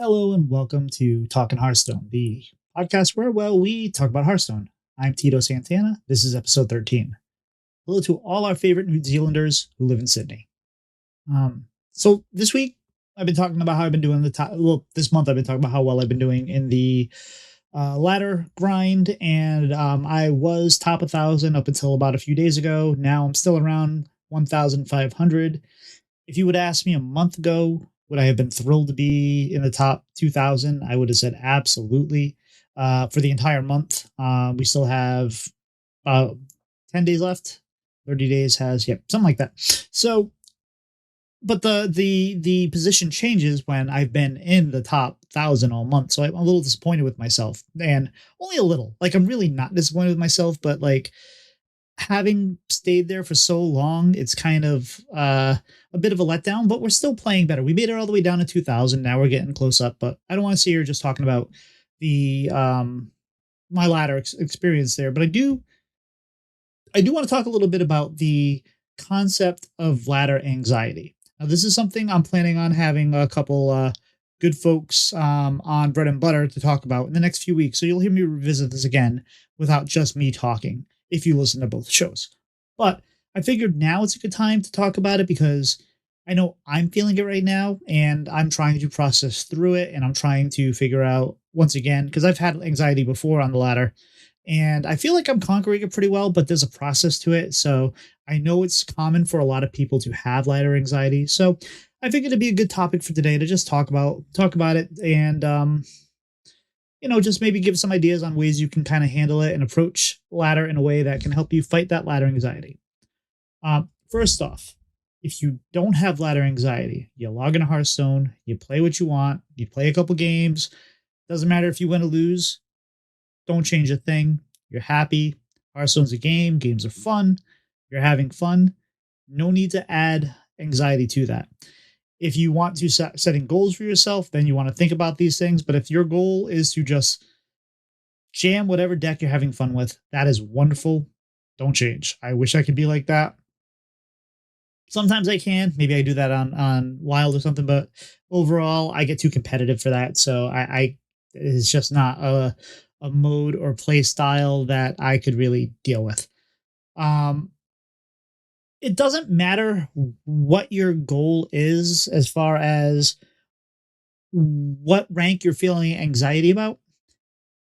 Hello and welcome to Talking Hearthstone, the podcast where, we talk about Hearthstone. I'm Tito Santana. This is episode 13. Hello to all our favorite New Zealanders who live in Sydney. So this week, I've been talking about how I've been doing this month I've been talking about how well I've been doing in the ladder grind, and I was top 1,000 up until about a few days ago. Now I'm still around 1,500. If you would ask me a month ago, would I have been thrilled to be in the top 2,000? I would have said absolutely. For the entire month, we still have about 10 days left. 30 days has, something like that. So, but the position changes when I've been in the top 1,000 all month. So I'm a little disappointed with myself, and only a little. Like, I'm really not disappointed with myself, but like, having stayed there for so long, it's kind of a bit of a letdown, but we're still playing better. We made it all the way down to 2,000. Now we're getting close up, but I don't want to sit here just talking about the my ladder experience there. But I do want to talk a little bit about the concept of ladder anxiety. Now, this is something I'm planning on having a couple good folks on Bread and Butter to talk about in the next few weeks. So you'll hear me revisit this again without just me talking, if you listen to both shows. But I figured now it's a good time to talk about it because I know I'm feeling it right now, and I'm trying to process through it, and I'm trying to figure out, once again, because I've had anxiety before on the ladder, and I feel like I'm conquering it pretty well, but there's a process to it. So I know it's common for a lot of people to have ladder anxiety. So I figured it'd be a good topic for today to just talk about it, and just maybe give some ideas on ways you can kind of handle it and approach ladder in a way that can help you fight that ladder anxiety. First off, if you don't have ladder anxiety, you log into Hearthstone, you play what you want, you play a couple games. Doesn't matter if you win or lose. Don't change a thing. You're happy. Hearthstone's a game. Games are fun. You're having fun. No need to add anxiety to that. If you want to setting goals for yourself, then you want to think about these things. But if your goal is to just jam whatever deck you're having fun with, that is wonderful. Don't change. I wish I could be like that. Sometimes I can. Maybe I do that on Wild or something, but overall, I get too competitive for that. So I it's just not a mode or play style that I could really deal with. It doesn't matter what your goal is as far as what rank you're feeling anxiety about.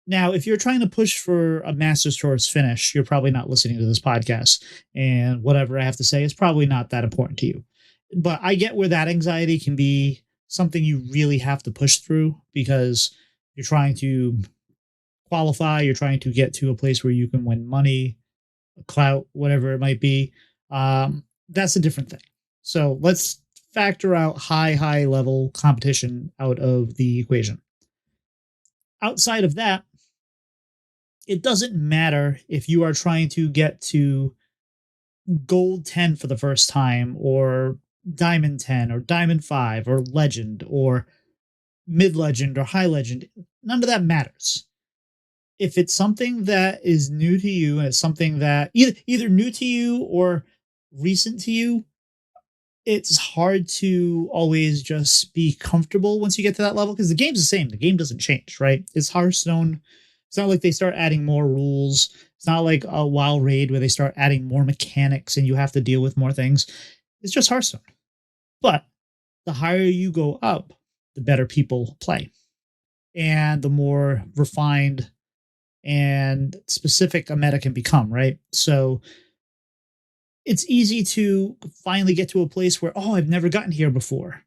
Now, if you're trying to push for a Master's Tourist finish, you're probably not listening to this podcast, and whatever I have to say is probably not that important to you. But I get where that anxiety can be something you really have to push through because you're trying to qualify, you're trying to get to a place where you can win money, clout, whatever it might be. That's a different thing. So let's factor out high level competition out of the equation. Outside of that, it doesn't matter if you are trying to get to gold 10 for the first time, or diamond 10, or diamond 5, or legend, or mid legend, or high legend. None of that matters. If it's something that is new to you, and it's something that either new to you or recent to you, it's hard to always just be comfortable once you get to that level, because the game's the same. The game doesn't change, right? It's Hearthstone. It's not like they start adding more rules. It's not like a WoW raid where they start adding more mechanics and you have to deal with more things. It's just Hearthstone. But the higher you go up, the better people play, and the more refined and specific a meta can become, right? So it's easy to finally get to a place where, I've never gotten here before.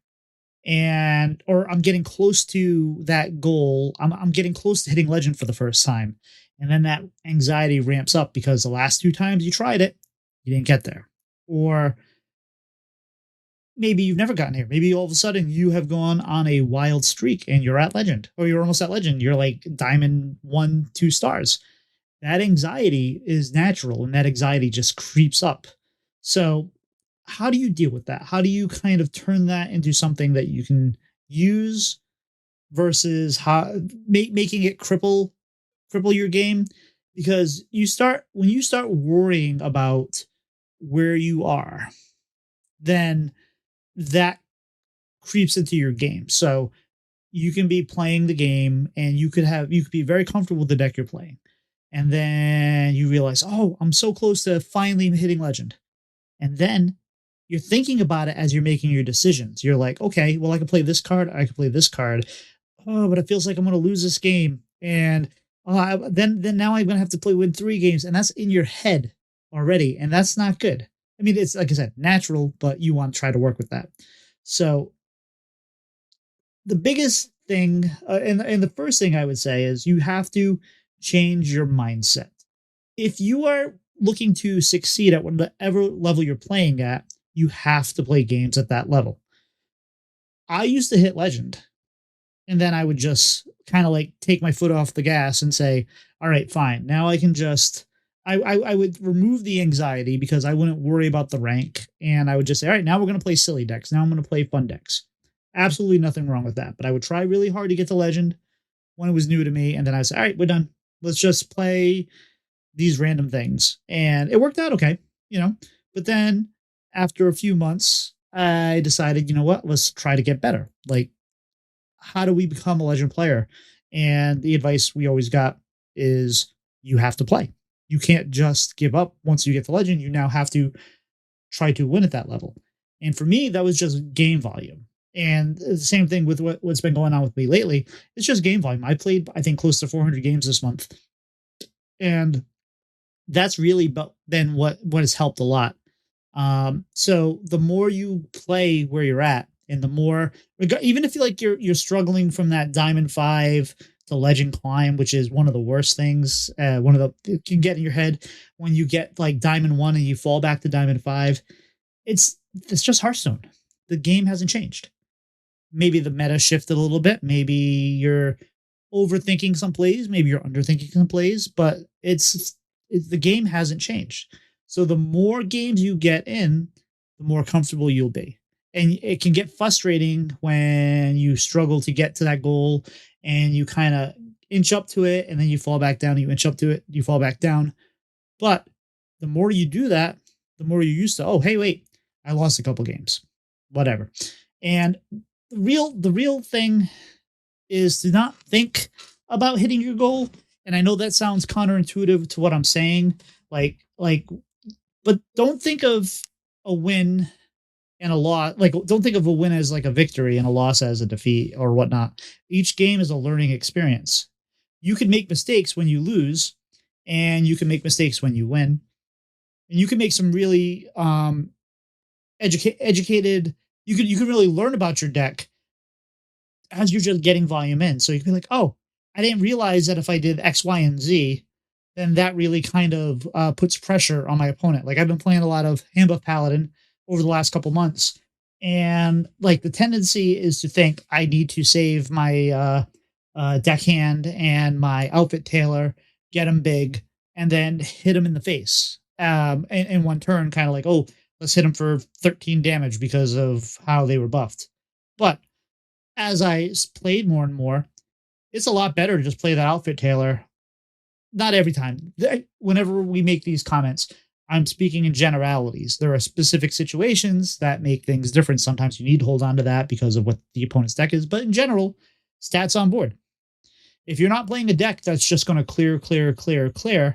Or I'm getting close to that goal. I'm getting close to hitting legend for the first time. And then that anxiety ramps up because the last 2 times you tried it, you didn't get there. Or maybe you've never gotten here. Maybe all of a sudden you have gone on a wild streak and you're at legend, or you're almost at legend. You're like diamond 1, 2 stars. That anxiety is natural, and that anxiety just creeps up. So how do you deal with that? How do you kind of turn that into something that you can use versus making it cripple your game? Because when you start worrying about where you are, then that creeps into your game. So you can be playing the game and you could be very comfortable with the deck you're playing. And then you realize, oh, I'm so close to finally hitting legend. And then you're thinking about it as you're making your decisions. You're like, okay, well, I can play this card. I can play this card. Oh, but it feels like I'm going to lose this game. And then now I'm going to have to win 3 games. And that's in your head already. And that's not good. I mean, it's like I said, natural, but you want to try to work with that. So the biggest thing, and the first thing I would say is you have to change your mindset. If you are looking to succeed at whatever level you're playing at, you have to play games at that level. I used to hit legend, and then I would just kind of like take my foot off the gas and say, all right, fine. Now I can just, I would remove the anxiety because I wouldn't worry about the rank. And I would just say, all right, now we're going to play silly decks. Now I'm going to play fun decks. Absolutely nothing wrong with that. But I would try really hard to get to legend when it was new to me. And then I would say, all right, we're done. Let's just play these random things. And it worked out okay, but then after a few months, I decided, you know what, let's try to get better. Like, how do we become a legend player? And the advice we always got is you have to play. You can't just give up once you get to legend. You now have to try to win at that level. And for me, that was just game volume. And the same thing with what's been going on with me lately. It's just game volume. I played, I think, close to 400 games this month. And that's really been what has helped a lot. So the more you play where you're at, and the more, even if you like you're struggling from that Diamond 5 to Legend climb, which is one of the worst things, it can get in your head when you get like Diamond 1 and you fall back to Diamond 5. It's just Hearthstone. The game hasn't changed. Maybe the meta shifted a little bit. Maybe you're overthinking some plays. Maybe you're underthinking some plays, but the game hasn't changed. So the more games you get in, the more comfortable you'll be. And it can get frustrating when you struggle to get to that goal and you kind of inch up to it and then you fall back down, you inch up to it, you fall back down. But the more you do that, the more you're used to, oh, hey, wait, I lost a couple games, whatever. And the real thing is to not think about hitting your goal. And I know that sounds counterintuitive to what I'm saying, but don't think of a win and a loss. Like, don't think of a win as like a victory and a loss as a defeat or whatnot. Each game is a learning experience. You can make mistakes when you lose, and you can make mistakes when you win, and you can make some really educated. You can really learn about your deck as you're just getting volume in. So you can be like, oh, I didn't realize that if I did X, Y, and Z, then that really kind of puts pressure on my opponent. Like, I've been playing a lot of Handbuff Paladin over the last couple months, and like the tendency is to think I need to save my deckhand and my outfit tailor, get him big, and then hit him in the face in one turn, kind of like, oh, let's hit him for 13 damage because of how they were buffed. But as I played more and more, it's a lot better to just play that outfit tailor. Not every time. Whenever we make these comments, I'm speaking in generalities. There are specific situations that make things different. Sometimes you need to hold on to that because of what the opponent's deck is. But in general, stats on board. If you're not playing a deck that's just going to clear,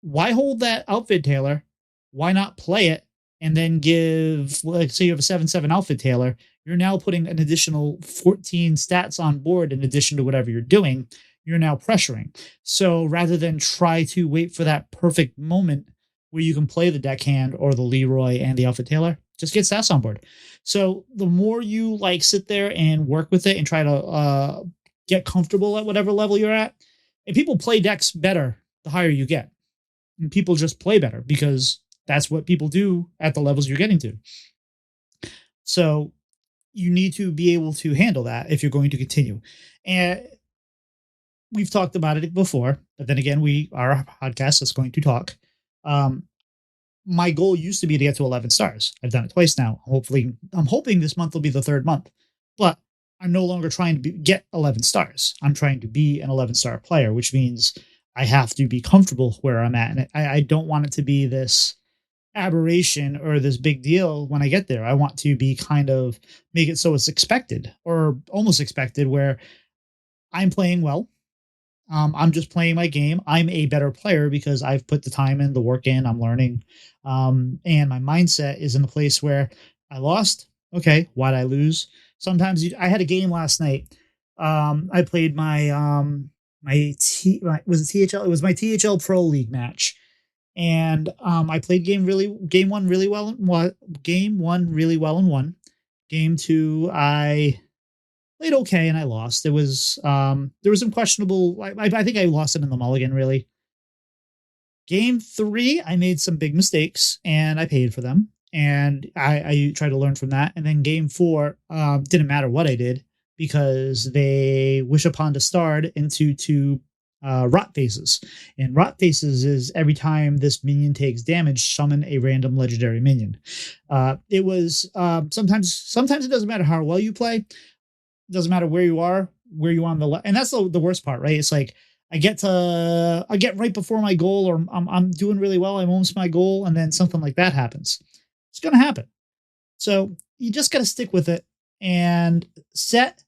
why hold that outfit tailor? Why not play it and then give, like, say you have a 7/7 outfit tailor, you're now putting an additional 14 stats on board in addition to whatever you're doing. You're now pressuring. So rather than try to wait for that perfect moment where you can play the deckhand or the Leroy and the outfit tailor, just get stats on board. So the more you like sit there and work with it and try to get comfortable at whatever level you're at, and people play decks better the higher you get. And people just play better because that's what people do at the levels you're getting to. So you need to be able to handle that if you're going to continue. And we've talked about it before, but then again, we are a podcast that's going to talk. My goal used to be to get to 11 stars. I've done it twice now. I'm hoping this month will be the 3rd month, but I'm no longer trying to get 11 stars. I'm trying to be an 11-star player, which means I have to be comfortable where I'm at. And I don't want it to be this aberration or this big deal when I get there. I want to be kind of make it so it's expected or almost expected where I'm playing well. I'm just playing my game. I'm a better player because I've put the time in, the work in, I'm learning. And my mindset is in the place where I lost. Okay, why'd I lose? Sometimes I had a game last night. I played was it THL? It was my THL Pro League match. And I played game one really well and game one really well and won. Game two, I played okay and I lost. There was some questionable. I think I lost it in the mulligan. Really, game three, I made some big mistakes and I paid for them. And I tried to learn from that. And then game four, didn't matter what I did because they wish upon to start into two rot faces. And rot faces is every time this minion takes damage, summon a random legendary minion. It was sometimes it doesn't matter how well you play. It doesn't matter where you are on and that's the worst part, right? It's like I get right before my goal, or I'm doing really well. I'm almost my goal, and then something like that happens. It's going to happen. So you just got to stick with it and set.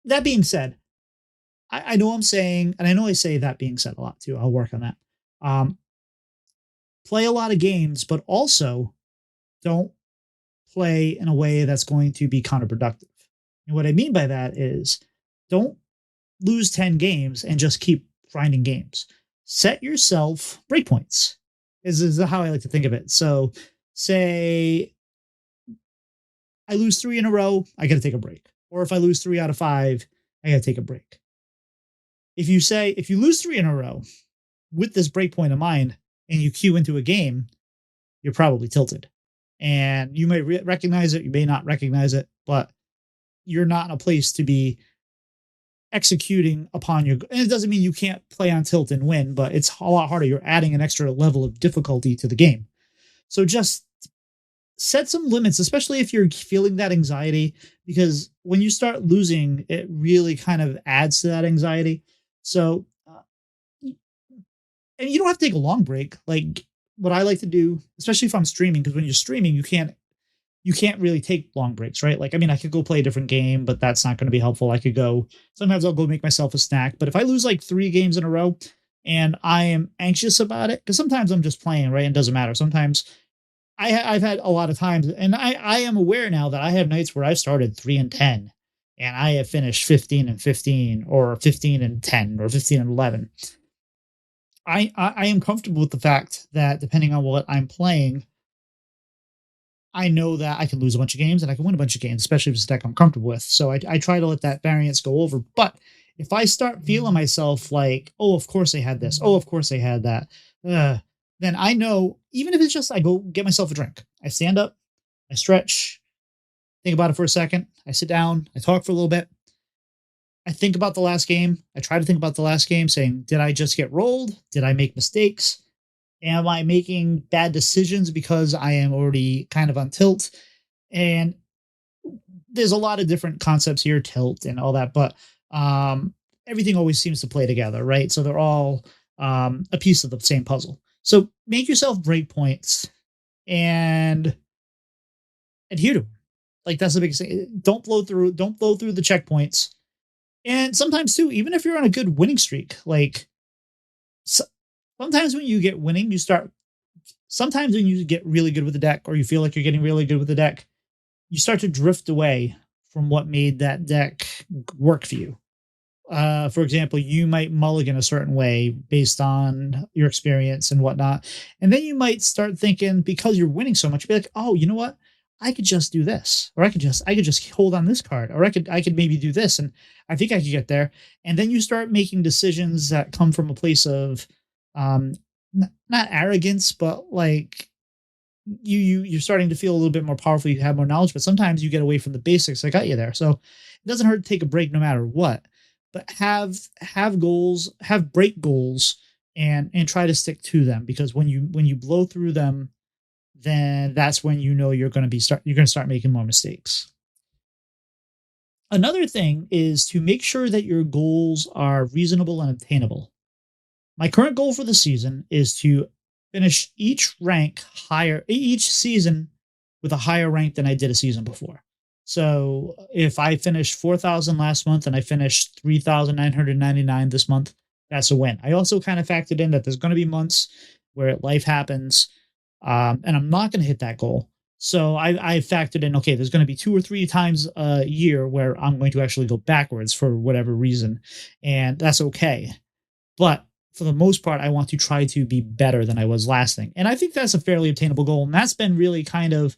That being said, I know I'm saying, and I know I say that being said a lot too. I'll work on that. Play a lot of games, but also don't play in a way that's going to be counterproductive. And what I mean by that is don't lose 10 games and just keep grinding games. Set yourself breakpoints. Is how I like to think of it. So say I lose 3 in a row, I got to take a break. Or if I lose 3 out of 5, I got to take a break. If you lose 3 in a row with this breakpoint in mind and you queue into a game, you're probably tilted. And you may recognize it, you may not recognize it, but you're not in a place to be executing upon your. And it doesn't mean you can't play on tilt and win, but it's a lot harder. You're adding an extra level of difficulty to the game. So just set some limits, especially if you're feeling that anxiety, because when you start losing, it really kind of adds to that anxiety. So, and you don't have to take a long break. Like what I like to do, especially if I'm streaming, because when you're streaming, you can't really take long breaks, right? Like, I mean, I could go play a different game, but that's not going to be helpful. Sometimes I'll go make myself a snack. But if I lose like 3 games in a row and I am anxious about it, because sometimes I'm just playing, right? And it doesn't matter. Sometimes I've had a lot of times, and I am aware now that I have nights where I've started 3-10 and I have finished 15-15 or 15-10 or 15-11. I am comfortable with the fact that depending on what I'm playing, I know that I can lose a bunch of games and I can win a bunch of games, especially if it's a deck I'm comfortable with. So I try to let that variance go over. But if I start feeling myself like, oh, of course they had this. Oh, of course they had that. Then I know, even if it's just I go get myself a drink, I stand up, I stretch, think about it for a second, I sit down, I talk for a little bit, I think about the last game. I try to think about the last game, saying, did I just get rolled? Did I make mistakes? Am I making bad decisions because I am already kind of on tilt? And there's a lot of different concepts here, tilt and all that, but everything always seems to play together, right? So they're all a piece of the same puzzle. So make yourself breakpoints and adhere to them. Like that's the biggest thing. Don't blow through the checkpoints. And sometimes too, even if you're on a good winning streak, like sometimes when you get winning, sometimes when you get really good with the deck, or you feel like you're getting really good with the deck, you start to drift away from what made that deck work for you. For example, you might mulligan a certain way based on your experience and whatnot. And then you might start thinking, because you're winning so much, be like, oh, you know what? I could just do this, or I could just hold on this card, or I could maybe do this. And I think I could get there. And then you start making decisions that come from a place of, not arrogance, but like you're starting to feel a little bit more powerful. You have more knowledge, but sometimes you get away from the basics that got you there. So it doesn't hurt to take a break no matter what, but have goals, have break goals, and try to stick to them, because when you blow through them, then that's when you know you're going to start making more mistakes. Another thing is to make sure that your goals are reasonable and obtainable. My current goal for the season is to finish each rank higher, each season with a higher rank than I did a season before. So if I finished 4,000 last month and I finished 3,999 this month, that's a win. I also kind of factored in that there's going to be months where life happens, and I'm not going to hit that goal. So I factored in, okay, there's going to be 2 or 3 times a year where I'm going to actually go backwards for whatever reason, and that's okay. But for the most part, I want to try to be better than I was last thing. And I think that's a fairly obtainable goal. And that's been really kind of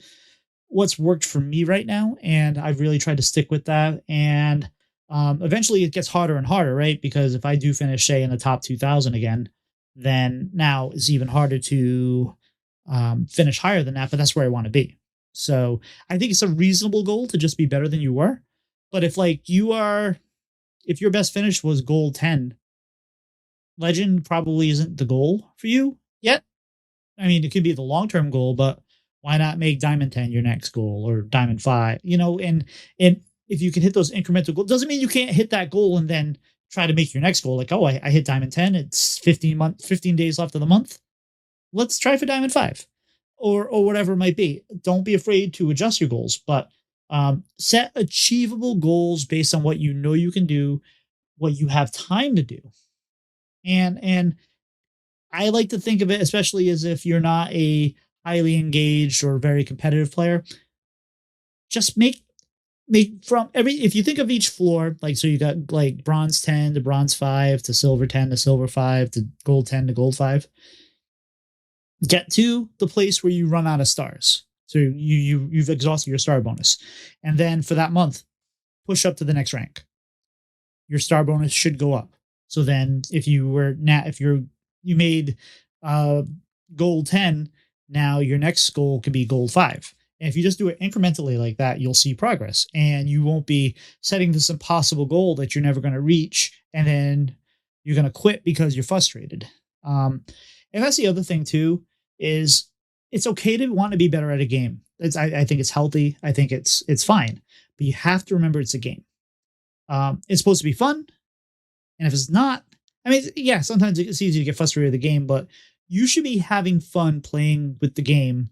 what's worked for me right now. And I've really tried to stick with that. And eventually it gets harder and harder, right? Because if I do finish, say, in the top 2,000 again, then now it's even harder to finish higher than that. But that's where I want to be. So I think it's a reasonable goal to just be better than you were. But if if your best finish was gold 10, Legend probably isn't the goal for you yet. I mean, it could be the long-term goal, but why not make Diamond 10 your next goal or Diamond 5? And if you can hit those incremental goals, doesn't mean you can't hit that goal and then try to make your next goal. Like, oh, I hit Diamond 10. It's 15 days left of the month. Let's try for Diamond 5 or whatever it might be. Don't be afraid to adjust your goals, but set achievable goals based on what you know you can do, what you have time to do. And I like to think of it, especially as if you're not a highly engaged or very competitive player, just make from if you think of each floor, like, so you got like bronze 10 to bronze 5 to silver 10 to silver 5 to gold 10 to gold 5, get to the place where you run out of stars. So you've exhausted your star bonus. And then for that month, push up to the next rank. Your star bonus should go up. So then if you made gold 10, now your next goal could be gold 5. And if you just do it incrementally like that, you'll see progress, and you won't be setting this impossible goal that you're never going to reach. And then you're going to quit because you're frustrated. And that's the other thing too, is it's okay to want to be better at a game. I think it's healthy. I think it's fine, but you have to remember it's a game. It's supposed to be fun. And if it's not, I mean, yeah, sometimes it's easy to get frustrated with the game, but you should be having fun playing with the game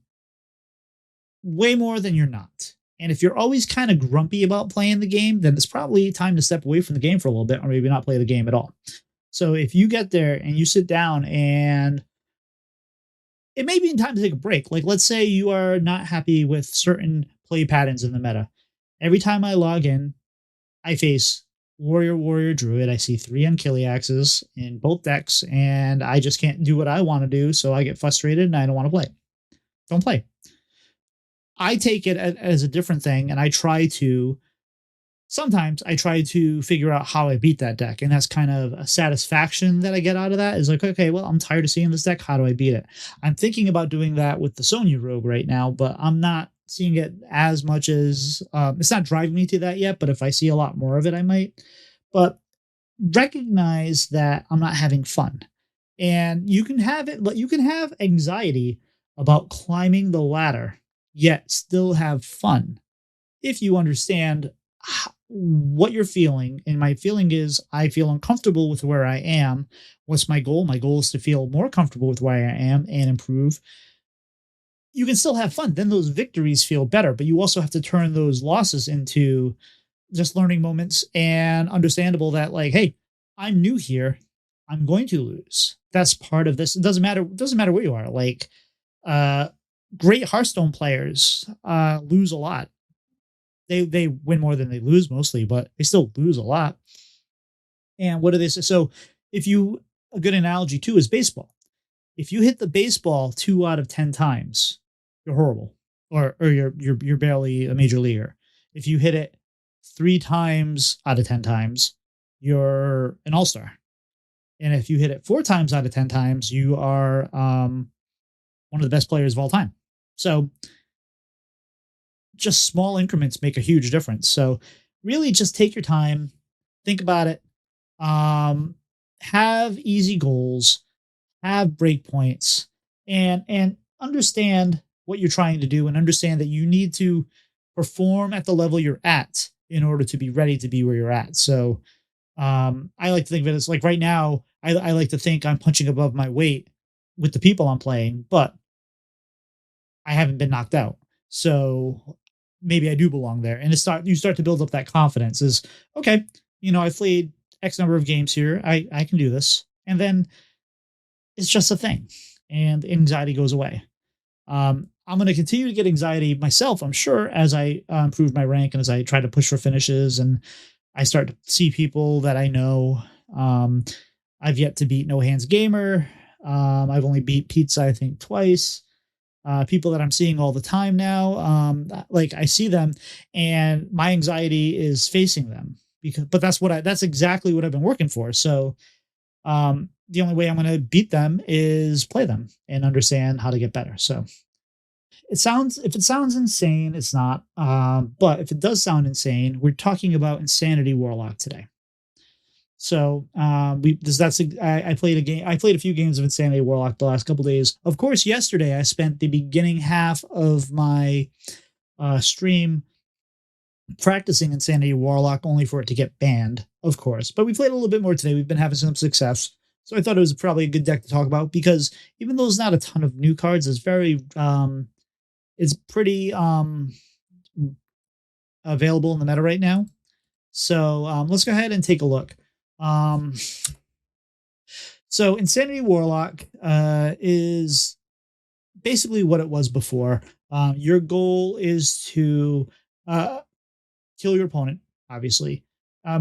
way more than you're not. And if you're always kind of grumpy about playing the game, then it's probably time to step away from the game for a little bit, or maybe not play the game at all. So if you get there and you sit down, and it may be time to take a break. Like, let's say you are not happy with certain play patterns in the meta. Every time I log in, I face warrior, druid. I see 3 Ankyliaxes in both decks, and I just can't do what I want to do, so I get frustrated and I don't want to play. Don't play. I take it as a different thing, and sometimes I try to figure out how I beat that deck, and that's kind of a satisfaction that I get out of that, is like, okay, well, I'm tired of seeing this deck. How do I beat it? I'm thinking about doing that with the Sonya Rogue right now, but I'm not seeing it as much as it's not driving me to that yet, but if I see a lot more of it, I might. But recognize that I'm not having fun. And you can have it, but you can have anxiety about climbing the ladder, yet still have fun if you understand what you're feeling. And my feeling is I feel uncomfortable with where I am. What's my goal? My goal is to feel more comfortable with where I am and improve. You can still have fun. Then those victories feel better, but you also have to turn those losses into just learning moments, and understandable that, like, hey, I'm new here. I'm going to lose. That's part of this. It doesn't matter where you are. Like, great Hearthstone players lose a lot. They win more than they lose mostly, but they still lose a lot. And what do they say? So a good analogy too is baseball. If you hit the baseball 2 out of 10 times, you're horrible, or you're barely a major leaguer. If you hit it 3 times out of 10 times, you're an all-star. And if you hit it 4 times out of 10 times, you are one of the best players of all time. So just small increments make a huge difference. So really just take your time, think about it, have easy goals, have breakpoints, and understand what you're trying to do, and understand that you need to perform at the level you're at in order to be ready to be where you're at. So I like to think of it as, like, right now, I like to think I'm punching above my weight, with the people I'm playing, but I haven't been knocked out. So maybe I do belong there. And you start to build up that confidence is okay, I've played X number of games here. I can do this. And then it's just a thing. And anxiety goes away. I'm going to continue to get anxiety myself, I'm sure, as I improve my rank and as I try to push for finishes and I start to see people that I know. I've yet to beat No Hands Gamer. I've only beat Pizza, I think, twice. People that I'm seeing all the time now, like I see them, and my anxiety is facing them but that's exactly what I've been working for. So the only way I'm going to beat them is play them and understand how to get better. So if it sounds insane, it's not. But if it does sound insane, we're talking about Insanity Warlock today. So I played a game. I played a few games of Insanity Warlock the last couple days. Of course, yesterday I spent the beginning half of my stream practicing Insanity Warlock, only for it to get banned, of course. But we played a little bit more today. We've been having some success. So I thought it was probably a good deck to talk about because even though there's not a ton of new cards, it's pretty available in the meta right now. So let's go ahead and take a look. So Insanity Warlock is basically what it was before. Your goal is to kill your opponent, obviously.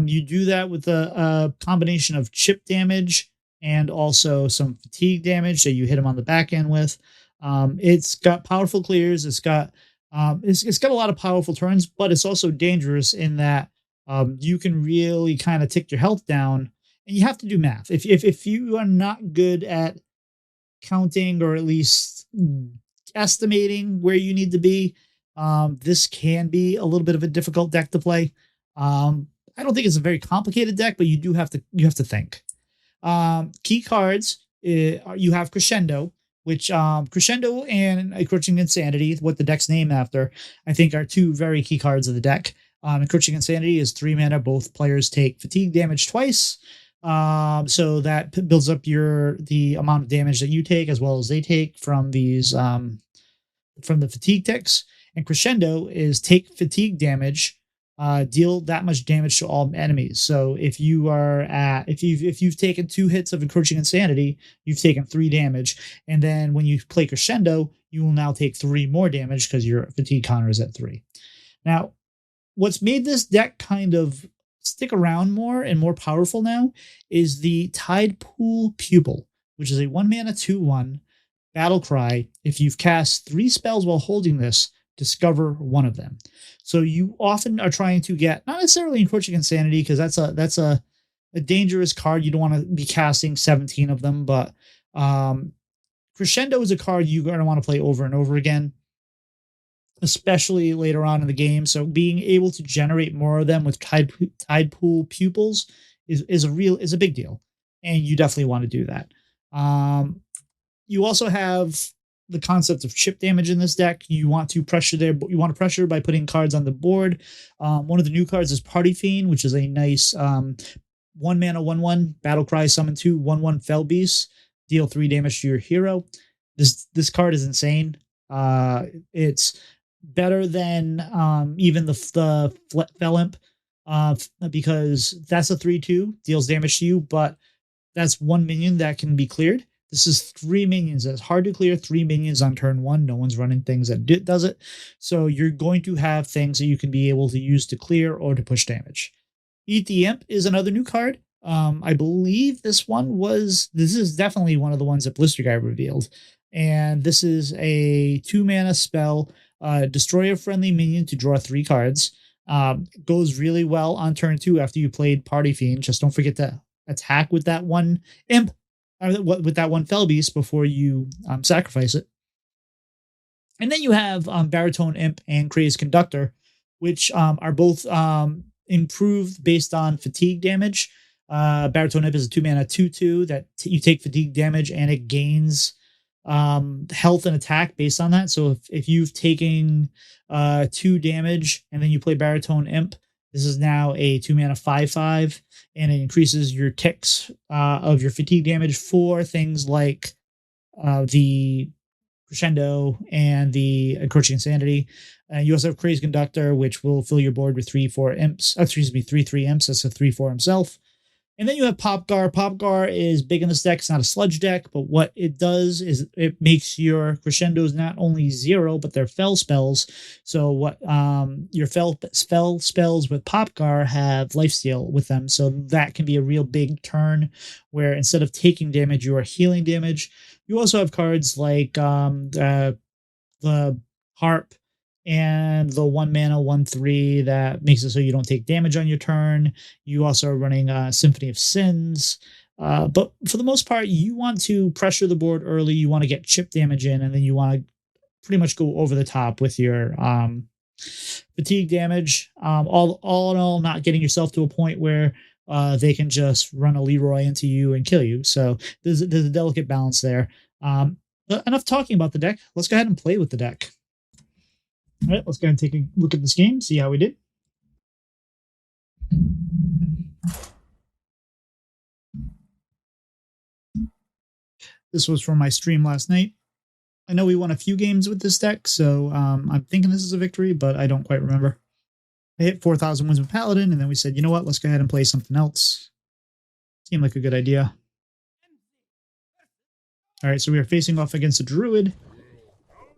You do that with a combination of chip damage and also some fatigue damage that you hit him on the back end with. It's got powerful clears. It's got a lot of powerful turns, but it's also dangerous in that you can really kind of tick your health down, and you have to do math. If you are not good at counting or at least estimating where you need to be, this can be a little bit of a difficult deck to play. I don't think it's a very complicated deck, but you have to think. Key cards, you have Crescendo, which Crescendo and Encroaching Insanity, what the deck's named after, I think are two very key cards of the deck. Encroaching Insanity is 3 mana. Both players take fatigue damage twice. So that builds up the amount of damage that you take as well as they take from these from the fatigue ticks. And Crescendo is take fatigue damage, deal that much damage to all enemies. So if you've taken 2 hits of Encroaching Insanity, you've taken 3 damage, and then when you play Crescendo, you will now take 3 more damage because your fatigue counter is at 3. Now, what's made this deck kind of stick around more and more powerful now is the Tidepool Pupil, which is a 1 mana 2/1 battle cry. If you've cast 3 spells while holding this, discover one of them. So you often are trying to get not necessarily Encroaching Insanity, because that's a dangerous card. You don't want to be casting 17 of them, but Crescendo is a card you're going to want to play over and over again, especially later on in the game. So being able to generate more of them with Tidepool Pupils is a big deal, and you definitely want to do that. You also have the concept of chip damage in this deck. You want to pressure by putting cards on the board. One of the new cards is Party Fiend, which is a nice 1 mana 1/1 battle cry summon 2 1/1 Fell Beast, deal 3 damage to your hero. This card is insane. It's better than even the Fell Imp, because that's a 3/2, deals damage to you, but that's 1 minion that can be cleared. This is 3 minions. It's hard to clear 3 minions on turn 1. No one's running things that does it. So you're going to have things that you can be able to use to clear or to push damage. Eat the Imp is another new card. I believe this is definitely one of the ones that Blister Guy revealed. And this is a 2 mana spell. Destroy a friendly minion to draw 3 cards. Goes really well on turn 2 after you played Party Fiend. Just don't forget to attack with that one Imp, with that one Fell Beast before you sacrifice it. And then you have Baritone Imp and Crazed Conductor, which are both improved based on fatigue damage. Baritone Imp is a 2 mana 2/2 that you take fatigue damage, and it gains health and attack based on that. So if you've taken 2 damage and then you play Baritone Imp, this is now a 2 mana 5/5, and it increases your ticks of your fatigue damage for things like the Crescendo and the Encroaching Insanity. You also have Crazy Conductor, which will fill your board with 3/4 imps. Excuse me, 3/3 imps. That's a 3/4 himself. And then you have Popgar. Popgar is big in this deck. It's not a sludge deck, but what it does is it makes your crescendos not only 0, but they're fell spells. So what your fell spells with Popgar have lifesteal with them. So that can be a real big turn where instead of taking damage, you are healing damage. You also have cards like the Harp and the 1 mana 1/3 that makes it so you don't take damage on your turn. You also are running Symphony of Sins. But for the most part, you want to pressure the board early. You want to get chip damage in, and then you want to pretty much go over the top with your fatigue damage. All in all, not getting yourself to a point where they can just run a Leroy into you and kill you. So there's a delicate balance there. But enough talking about the deck. Let's go ahead and play with the deck. All right, let's go ahead and take a look at this game, see how we did. This was from my stream last night. I know we won a few games with this deck, so I'm thinking this is a victory, but I don't quite remember. I hit 4,000 wins with Paladin, and then we said, you know what, let's go ahead and play something else. Seemed like a good idea. All right, so we are facing off against a Druid.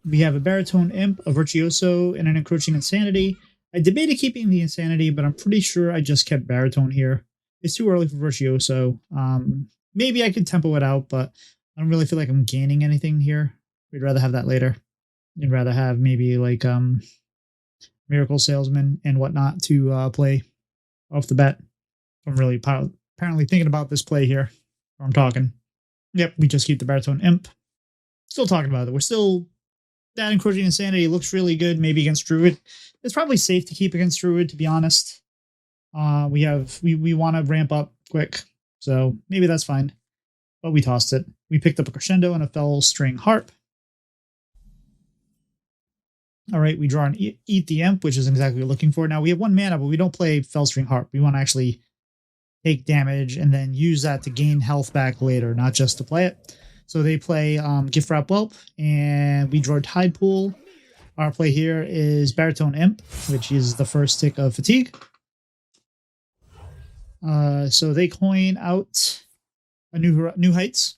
We have a Baritone Imp, a Virtuoso, and an Encroaching Insanity. I debated keeping the Insanity, but I'm pretty sure I just kept Baritone here. It's too early for Virtuoso. Maybe I could tempo it out, but I don't really feel like I'm gaining anything here. We'd rather have that later. I'd rather have maybe like Miracle Salesman and whatnot to play off the bat. I'm really apparently thinking about this play here. I'm talking. Yep, we just keep the Baritone Imp. Still talking about it. We're still... That Encroaching Insanity looks really good, maybe against Druid. It's probably safe to keep against Druid, to be honest. We want to ramp up quick, so maybe that's fine. But we tossed it. We picked up a Crescendo and a Fell String Harp. All right, we draw an Eat the Imp, which is exactly what we're looking for. Now, we have 1 mana, but we don't play Fell String Harp. We want to actually take damage and then use that to gain health back later, not just to play it. So they play Gift Wrap Whelp, and we draw Tide Pool. Our play here is Baritone Imp, which is the first tick of Fatigue. So they coin out a New Heights,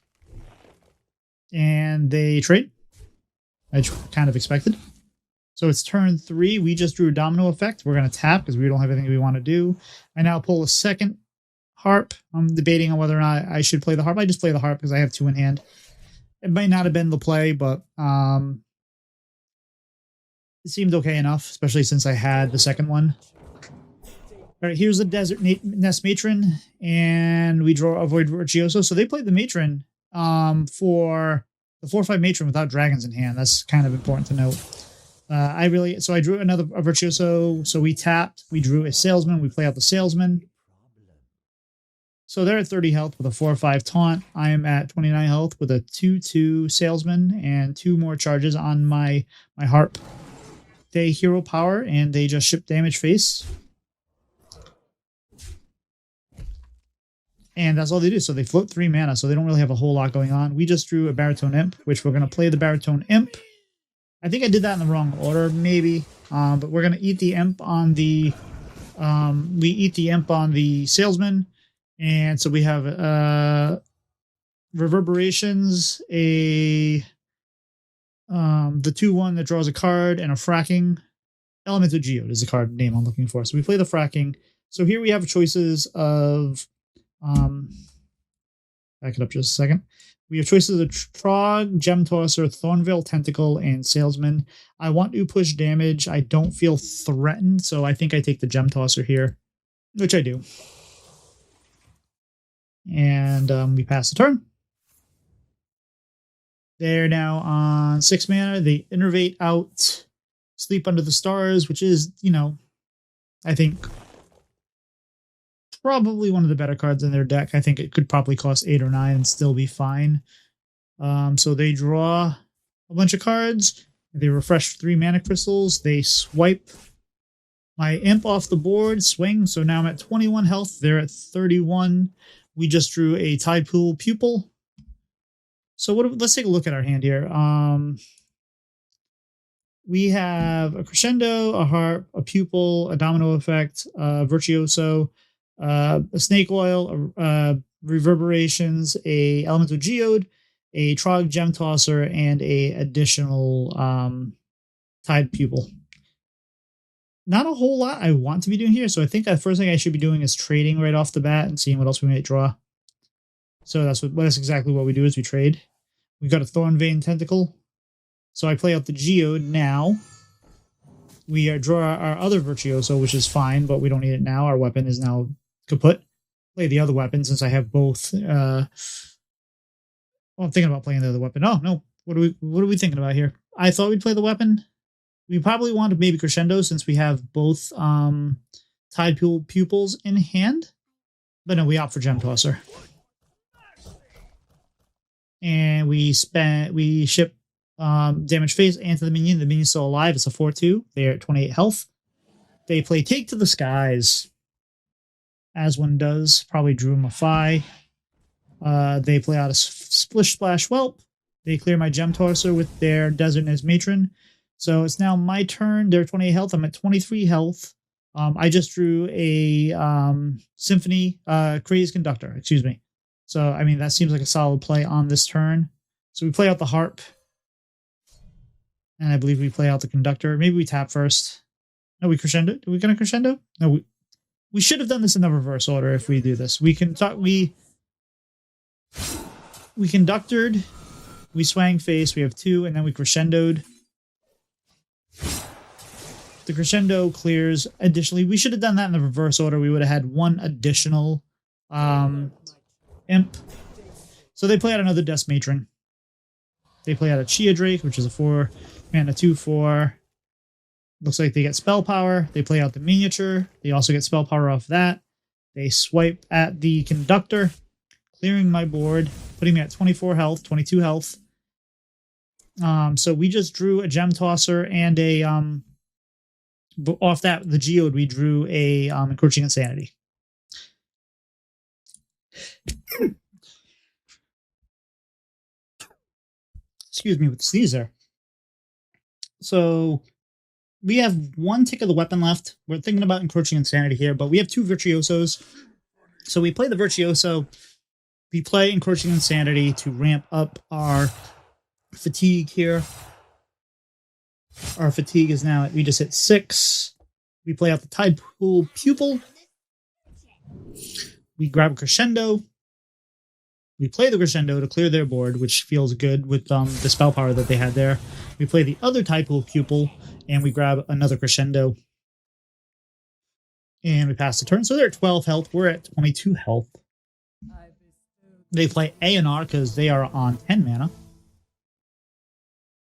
and they trade. I kind of expected. So it's turn 3. We just drew a Domino Effect. We're going to tap because we don't have anything we want to do. I now pull a second Harp. I'm debating on whether or not I should play the Harp. I just play the Harp because I have 2 in hand. It might not have been the play, but it seemed okay enough, especially since I had the second one. All right, here's the Desert Nest Matron, and we draw Avoid Virtuoso. So they played the Matron for the 4/5 Matron without dragons in hand. That's kind of important to note. So I drew another Virtuoso. So we tapped. We drew a Salesman. We play out the Salesman. So they're at 30 health with a 4/5 taunt. I am at 29 health with a 2/2 Salesman and 2 more charges on my Harp. They hero power and they just ship damage face. And that's all they do. So they float 3 mana, so they don't really have a whole lot going on. We just drew a Baritone Imp, which we're going to play the Baritone Imp. I think I did that in the wrong order, maybe. But we're going to eat the Imp on the... we eat the Imp on the Salesman. And so we have Reverberations, the 2/1 that draws a card, and a Fracking. Elemental Geode is the card name I'm looking for. So we play the Fracking. So here we have choices of... back it up just a second. We have choices of Trog, Gem Tosser, Thornveil Tentacle, and Salesman. I want to push damage. I don't feel threatened, so I think I take the Gem Tosser here, which I do. And we pass the turn. They're now on 6 mana. They innervate out Sleep Under the Stars, which is, I think probably one of the better cards in their deck. I think it could probably cost 8 or 9 and still be fine. So they draw a bunch of cards. They refresh 3 mana crystals. They swipe my Imp off the board, swing. So now I'm at 21 health. They're at 31. We just drew a Tide Pool Pupil. So let's take a look at our hand here. We have a crescendo, a harp, a pupil, a domino effect, a virtuoso, a snake oil, reverberations, a elemental geode, a trog gem tosser, and a additional tide pupil. Not a whole lot I want to be doing here, so I think the first thing I should be doing is trading right off the bat and seeing what else we might draw. So that's exactly what we do is we trade. We got a Thorn Vein Tentacle. So I play out the Geode now. We draw our other Virtuoso, which is fine, but we don't need it now. Our weapon is now kaput. Play the other weapon since I have both. Well, I'm thinking about playing the other weapon. Oh, no. What are we thinking about here? I thought we'd play the weapon. We probably want to maybe Crescendo since we have both Tide Pupils in hand. But no, we opt for Gem Tosser. And we ship damage face and to the minion. The minion's still alive. It's a 4-2. They're at 28 health. They play Take to the Skies, as one does. Probably drew him a Phi. They play out a Splish Splash Whelp. They clear my Gem Tosser with their Desert Nez Matron. So it's now my turn. They're 28 health. I'm at 23 health. I just drew a Symphony, Crazy Conductor, excuse me. So, I mean, that seems like a solid play on this turn. So we play out the Harp. And I believe we play out the Conductor. Maybe we tap first. No, we Crescendo. Are we going to Crescendo? No, we should have done this in the reverse order if we do this. We Conductored. We Swang Face. We have 2. And then we Crescendoed. The Crescendo clears. Additionally, we should have done that in the reverse order. We would have had 1 additional Imp. So they play out another Death Matron. They play out a Chia Drake, which is a 4 mana 2/4. Looks like they get spell power. They play out the miniature. They also get spell power off that. They swipe at the Conductor, clearing my board, putting me at 24 health, 22 health. So we just drew a Gem Tosser and a off that the Geode we drew a Encroaching Insanity. Excuse me with the sneeze there. So we have 1 tick of the weapon left. We're thinking about Encroaching Insanity here, but we have 2 Virtuosos. So we play the Virtuoso. We play Encroaching Insanity to ramp up our fatigue here. Our fatigue is now, we just hit 6. We play out the Tide Pool Pupil. We grab a Crescendo. We play the Crescendo to clear their board, which feels good with the spell power that they had there. We play the other Tide Pool Pupil, and we grab another Crescendo. And we pass the turn. So they're at 12 health. We're at 22 health. They play A&R because they are on 10 mana.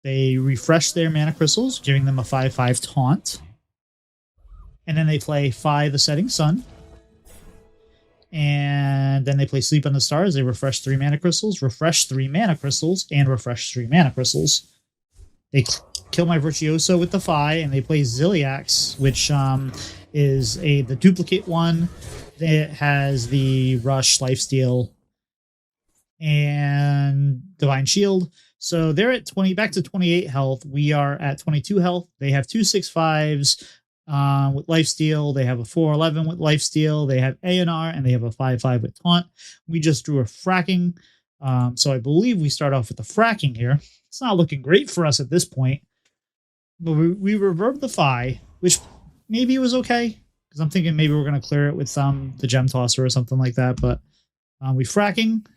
They refresh their mana crystals, giving them a 5/5 taunt. And then they play Phi the Setting Sun. And then they play Sleep on the Stars. They refresh 3 mana crystals, refresh 3 mana crystals, and refresh 3 mana crystals. They kill my Virtuoso with the Phi, and they play Ziliax, which is the duplicate one that has the Rush, Lifesteal, and Divine Shield. So they're at back to 28 health. We are at 22 health. They have 2 6/5s with Lifesteal. They have a 4/11 with Lifesteal. They have A&R, and they have a 5/5 with Taunt. We just drew a Fracking. So I believe we start off with the Fracking here. It's not looking great for us at this point. But we reverb the Phi, which maybe was okay. Because I'm thinking maybe we're going to clear it with the Gem Tosser or something like that. But we Fracking.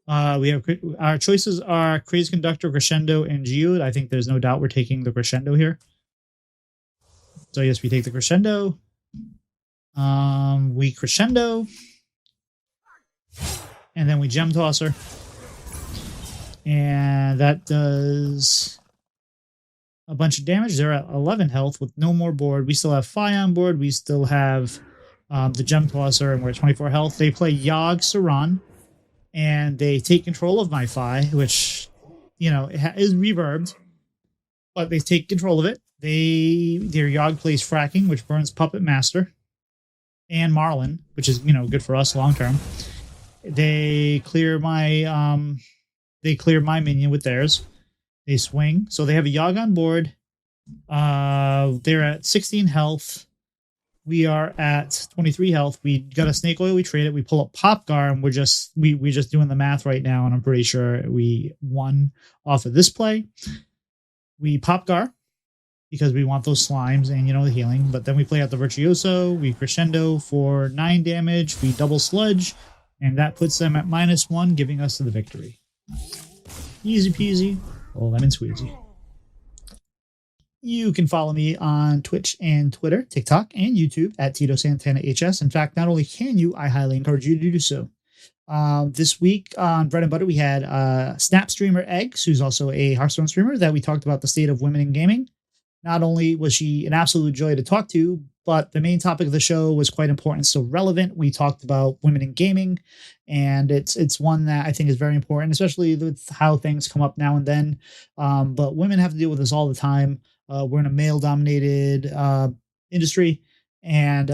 We have our choices are Crazy Conductor, Crescendo, and Geode. I think there's no doubt we're taking the Crescendo here. So yes, we take the Crescendo. We Crescendo. And then we Gem Tosser. And that does a bunch of damage. They're at 11 health with no more board. We still have Phi on board. We still have the Gem Tosser, and we're at 24 health. They play Yogg Saron. And they take control of my Phi, which, is reverbed. But they take control of it. Their Yogg plays Fracking, which burns Puppet Master. And Marlin, which is, good for us long term. They clear my they clear my minion with theirs. They swing. So they have a Yogg on board. They're at 16 health. We are at 23 health. We got a snake oil. We trade it. We pull up Popgar, and we're just doing the math right now, and I'm pretty sure we won off of this play. We Popgar because we want those slimes and the healing. But then we play out the Virtuoso. We crescendo for 9 damage. We double sludge, and that puts them at -1, giving us the victory. Easy peasy, lemon squeezy. You can follow me on Twitch and Twitter, TikTok, and YouTube at Tito Santana HS. In fact, not only can you, I highly encourage you to do so. This week on Bread and Butter, we had Snap streamer Eggs, who's also a Hearthstone streamer, that we talked about the state of women in gaming. Not only was she an absolute joy to talk to, but the main topic of the show was quite important, still relevant. We talked about women in gaming, and it's one that I think is very important, especially with how things come up now and then. But women have to deal with this all the time. We're in a male-dominated industry, and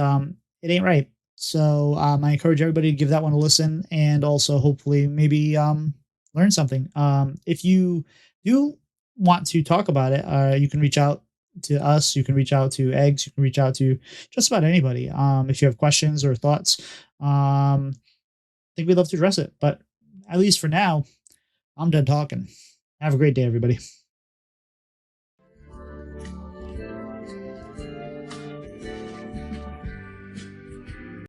it ain't right. So I encourage everybody to give that one a listen, and also hopefully maybe learn something. If you do want to talk about it, you can reach out to us. You can reach out to Eggs. You can reach out to just about anybody. If you have questions or thoughts, I think we'd love to address it. But at least for now, I'm done talking. Have a great day, everybody.